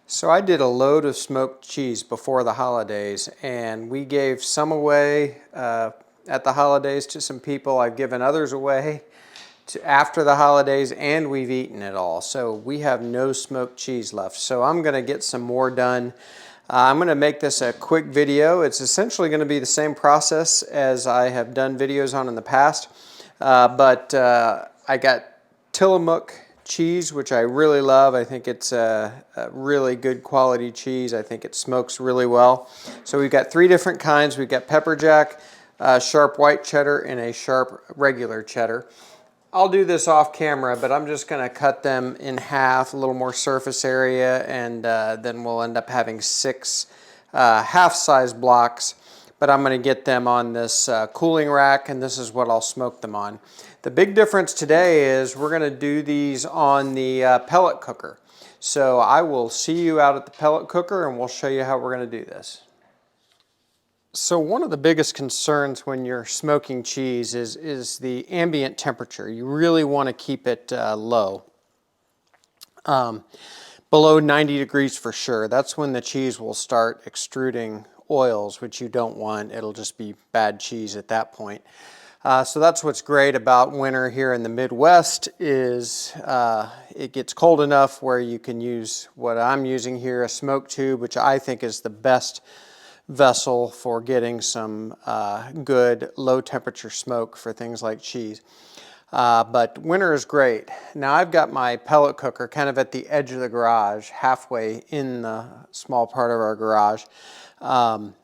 So I did a load of smoked cheese before the holidays, and we gave some away at the holidays to some people. I've given others away after the holidays, and we've eaten it all. So we have no smoked cheese left. So I'm going to get some more done. I'm going to make this a quick video. It's essentially going to be the same process as I have done videos on in the past, but I got Tillamook cheese, which I really love. I think it's a really good quality cheese. I think it smokes really well. So we've got three different kinds. We've got pepper jack, sharp white cheddar, and a sharp regular cheddar. I'll do this off camera, but I'm just going to cut them in half, a little more surface area, and then we'll end up having 6 half-size blocks. But I'm going to get them on this cooling rack, and this is what I'll smoke them on. The big difference today is we're going to do these on the pellet cooker. So I will see you out at the pellet cooker, and we'll show you how we're going to do this. So one of the biggest concerns when you're smoking cheese is the ambient temperature. You really want to keep it low. Below 90 degrees for sure. That's when the cheese will start extruding oils, which you don't want. It'll just be bad cheese at that point. So that's what's great about winter here in the Midwest is it gets cold enough where you can use what I'm using here, a smoke tube, which I think is the best vessel for getting some good low temperature smoke for things like cheese. But winter is great. Now I've got my pellet cooker kind of at the edge of the garage, halfway in the small part of our garage. But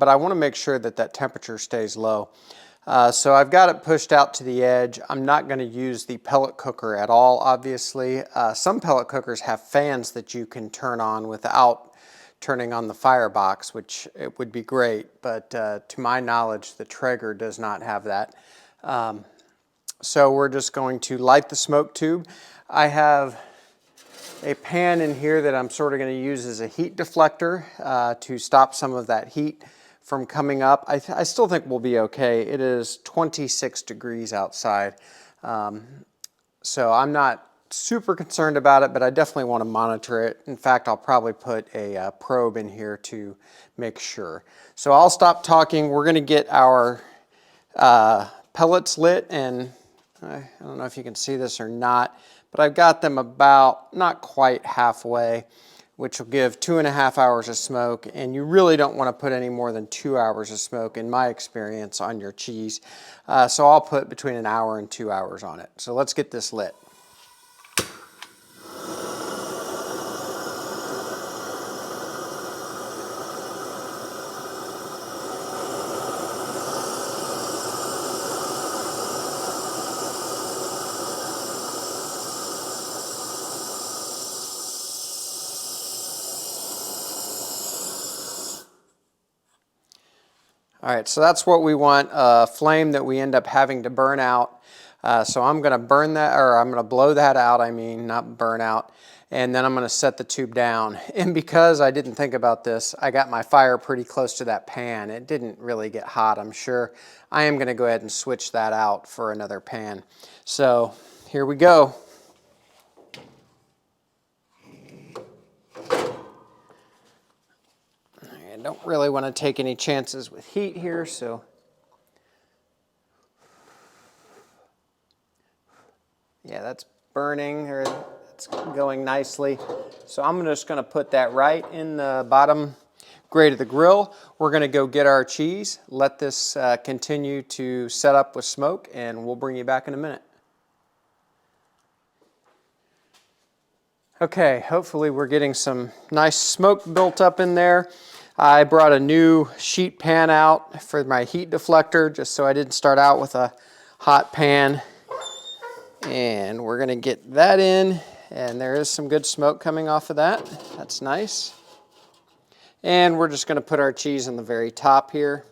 I want to make sure that that temperature stays low. So I've got it pushed out to the edge. I'm not going to use the pellet cooker at all, obviously. Some pellet cookers have fans that you can turn on without turning on the firebox, which it would be great, but to my knowledge, the Traeger does not have that. So we're just going to light the smoke tube. I have a pan in here that I'm sort of going to use as a heat deflector to stop some of that heat from coming up. I still think we'll be okay. It is 26 degrees outside. So I'm not super concerned about it, but I definitely want to monitor it. In fact, I'll probably put a probe in here to make sure. So I'll stop talking. We're going to get our pellets lit, and I don't know if you can see this or not, but I've got them about not quite halfway, which will give 2.5 hours of smoke, and you really don't want to put any more than 2 hours of smoke, in my experience, on your cheese. So I'll put between 1 hour and 2 hours on it. So let's get this lit. All right, so that's what we want, a flame that we end up having to burn out. So I'm going to burn that, or I'm going to blow that out, not burn out. And then I'm going to set the tube down. And because I didn't think about this, I got my fire pretty close to that pan. It didn't really get hot, I'm sure. I am going to go ahead and switch that out for another pan. So here we go. I don't really want to take any chances with heat here, so yeah, that's burning, or it's going nicely. So I'm just going to put that right in the bottom grate of the grill. We're going to go get our cheese, let this continue to set up with smoke, and we'll bring you back in a minute. Okay, hopefully we're getting some nice smoke built up in there. I brought a new sheet pan out for my heat deflector, just so I didn't start out with a hot pan. And we're going to get that in, and there is some good smoke coming off of that. That's nice. And we're just going to put our cheese on the very top here.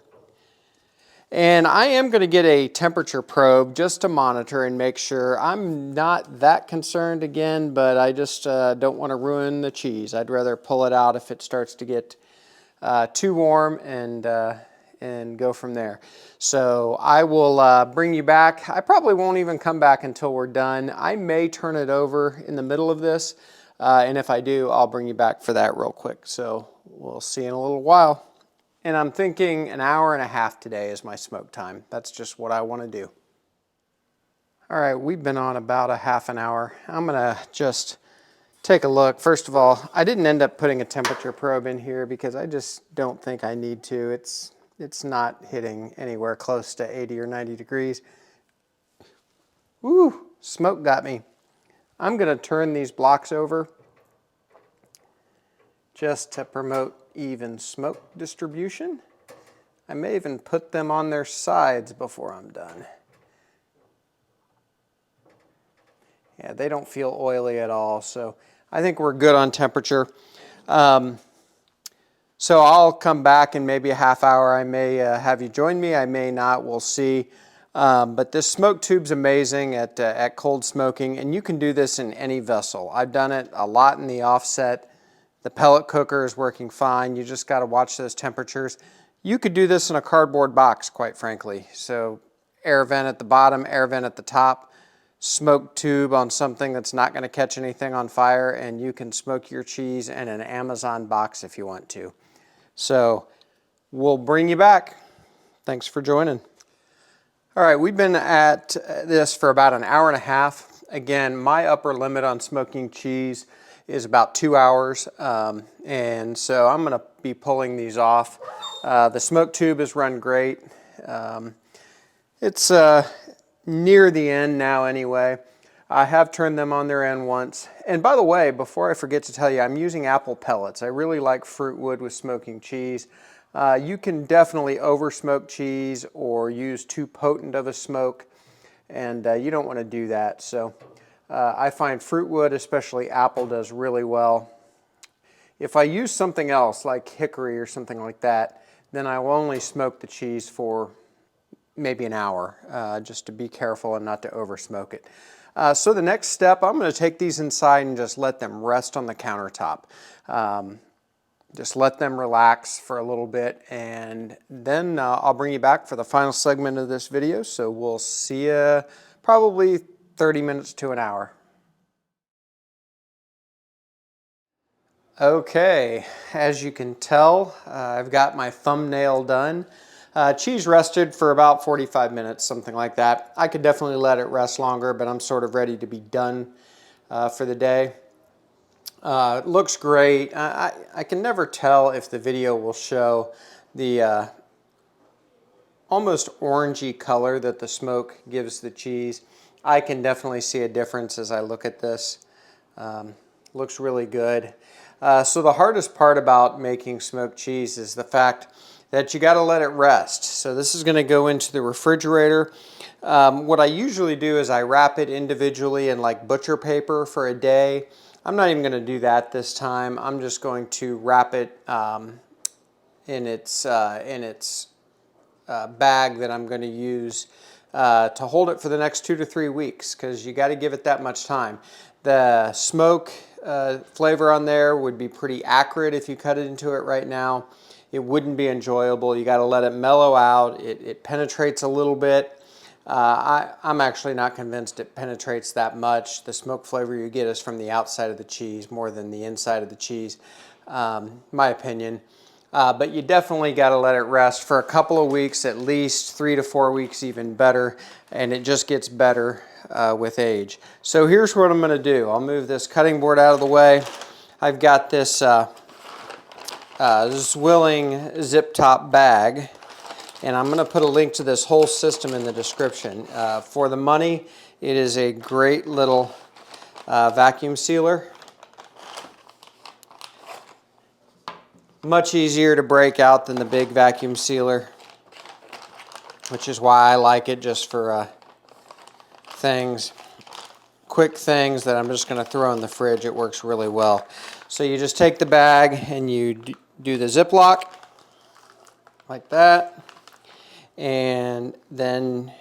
And I am going to get a temperature probe just to monitor and make sure. I'm not that concerned again, but I just don't want to ruin the cheese. I'd rather pull it out if it starts to get too warm and and go from there. So I will bring you back. I probably won't even come back until we're done. I may turn it over in the middle of this, and if I do, I'll bring you back for that real quick. So we'll see you in a little while. And I'm thinking an hour and a half today is my smoke time. That's just what I want to do. All right, we've been on about a half an hour. I'm gonna just take a look. First of all, I didn't end up putting a temperature probe in here because I just don't think I need to. It's not hitting anywhere close to 80 or 90 degrees. Woo, smoke got me. I'm gonna turn these blocks over just to promote even smoke distribution. I may even put them on their sides before I'm done. Yeah, they don't feel oily at all, so I think we're good on temperature. So I'll come back in maybe a half hour. I may have you join me, I may not, we'll see. But this smoke tube's amazing at cold smoking, and you can do this in any vessel. I've done it a lot in the offset. The pellet cooker is working fine. You just got to watch those temperatures. You could do this in a cardboard box, quite frankly. So air vent at the bottom, air vent at the top, smoke tube on something that's not going to catch anything on fire, and you can smoke your cheese in an Amazon box if you want to. So we'll bring you back. Thanks for joining. All right, we've been at this for about an hour and a half. Again, my upper limit on smoking cheese is about 2 hours, and so I'm going to be pulling these off. The smoke tube has run great. It's near the end now anyway. I have turned them on their end once. And by the way, before I forget to tell you, I'm using apple pellets. I really like fruit wood with smoking cheese. You can definitely over smoke cheese or use too potent of a smoke, and you don't want to do that. So I find fruit wood, especially apple, does really well. If I use something else like hickory or something like that, then I will only smoke the cheese for maybe an hour, just to be careful and not to over smoke it. So the next step, I'm going to take these inside and just let them rest on the countertop. Just let them relax for a little bit, and then I'll bring you back for the final segment of this video. So we'll see you probably 30 minutes to an hour. Okay, as you can tell, I've got my thumbnail done. Cheese rested for about 45 minutes, something like that. I could definitely let it rest longer, but I'm sort of ready to be done for the day. It looks great. I can never tell if the video will show the almost orangey color that the smoke gives the cheese. I can definitely see a difference as I look at this. Looks really good. So the hardest part about making smoked cheese is the fact that you got to let it rest. So this is going to go into the refrigerator. What I usually do is I wrap it individually in like butcher paper for a day. I'm not even going to do that this time. I'm just going to wrap it in its bag that I'm going to use to hold it for the next 2 to 3 weeks, because you got to give it that much time. The smoke flavor on there would be pretty acrid if you cut it into it right now. It wouldn't be enjoyable. You got to let it mellow out. It penetrates a little bit. I'm actually not convinced it penetrates that much. The smoke flavor you get is from the outside of the cheese more than the inside of the cheese, my opinion. But you definitely got to let it rest for a couple of weeks, at least 3 to 4 weeks, even better, and it just gets better with age. So here's what I'm going to do. I'll move this cutting board out of the way. I've got this Zwilling zip top bag, and I'm going to put a link to this whole system in the description. For the money, it is a great little vacuum sealer. Much easier to break out than the big vacuum sealer, which is why I like it, just for quick things that I'm just going to throw in the fridge. It works really well. So you just take the bag and you do the Ziploc like that, and then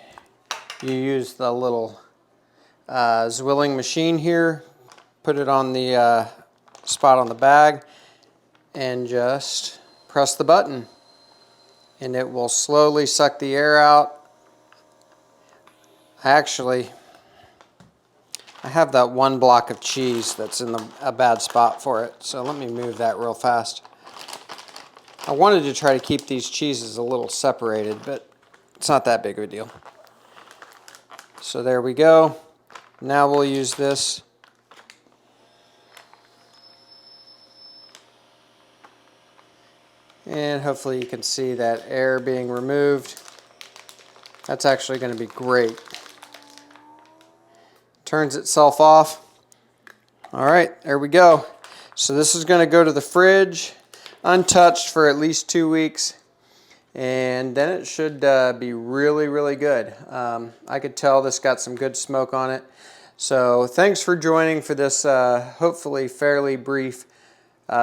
you use the little Zwilling machine here, put it on the spot on the bag, and just press the button, and it will slowly suck the air out. Actually, I have that one block of cheese that's in a bad spot for it, so let me move that real fast. I wanted to try to keep these cheeses a little separated, but it's not that big of a deal. So there we go. Now we'll use this. And hopefully you can see that air being removed. That's actually going to be great. Turns itself off. All right, there we go. So this is going to go to the fridge, untouched for at least 2 weeks. And then it should be really, really good. I could tell this got some good smoke on it. So thanks for joining for this hopefully fairly brief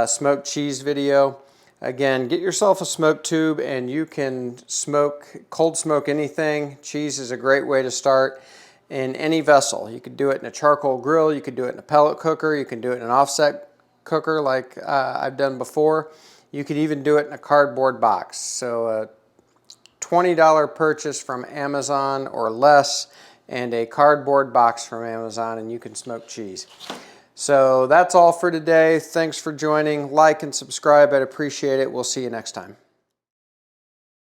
smoked cheese video. Again, get yourself a smoke tube and you can cold smoke anything. Cheese is a great way to start in any vessel. You could do it in a charcoal grill, you could do it in a pellet cooker, you can do it in an offset cooker like I've done before. You could even do it in a cardboard box. So a $20 purchase from Amazon or less and a cardboard box from Amazon and you can smoke cheese. So that's all for today. Thanks for joining. Like and subscribe. I'd appreciate it. We'll see you next time.